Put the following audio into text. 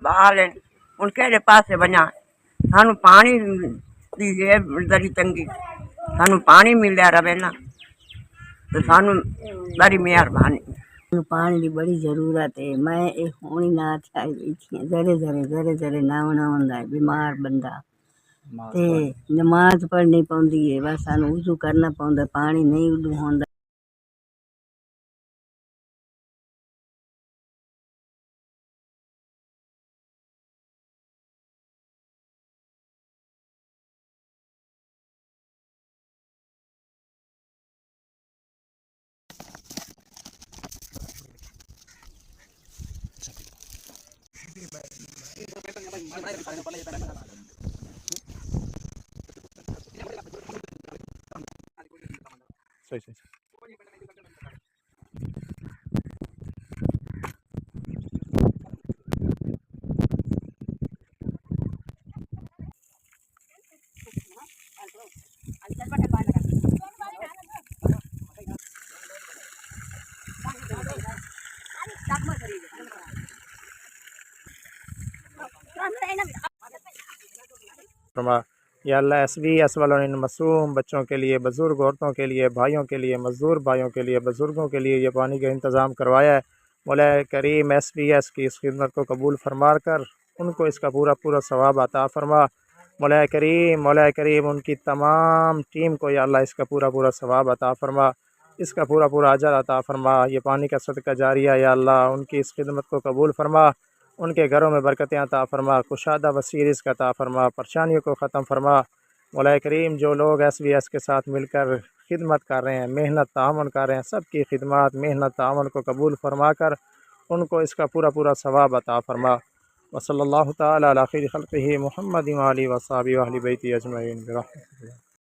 बहाल हैं उनके पास बना सानू पानी दी है बड़ी तंगी सानू पानी मिलया रवे ना तो सानू बड़ी मेहरबानी। पानी की बड़ी जरूरत है। मैं एक होनी ना आई बैठी जरे जरे जरे नावना होंदा बीमार बंदा ते नमाज पढ़नी पौंदी है बस सानू वजू करना पौंदा पानी नहीं उदू होंदा। सही सही फरमा। या अल्लाह SVS वालों ने इन मासूम बच्चों के लिए, बुज़ुर्ग औरतों के लिए, भाइयों के लिए, मज़दूर भाइयों के लिए, बुज़ुर्गों के लिए ये पानी का इंतज़ाम करवाया है। मौला करीम SVS की इस खिदमत को कबूल फरमा कर उनको इसका पूरा पूरा सवाब अता फ़रमा। मौला करीम उनकी तमाम टीम को या अल्लाह इसका पूरा पूरा सवाब अता फ़रमा, इसका पूरा पूरा अजर अता फ़रमा। ये पानी का सदका जारिया या अल्लाह उनकी इस खिदमत को कबूल फ़रमा, उनके घरों में बरकतें अता फ़रमा, कुशादा वसी रिज़्क़ अता फ़रमा, परेशानियों को ख़त्म फ़रमा। मौला करीम जो लोग SVS के साथ मिलकर खिदमत कर रहे हैं, मेहनत ताअवुन कर रहे हैं, सब की खिदमत मेहनत ताअवुन को कबूल फ़रमा कर उनको इसका पूरा पूरा सवाब अता फ़रमा। व सल्लल्लाहु तआला अला खैरि खल्क़िही मुहम्मदिन व आलिहि व अस्हाबिही व अहलि बैतिही अजमईन।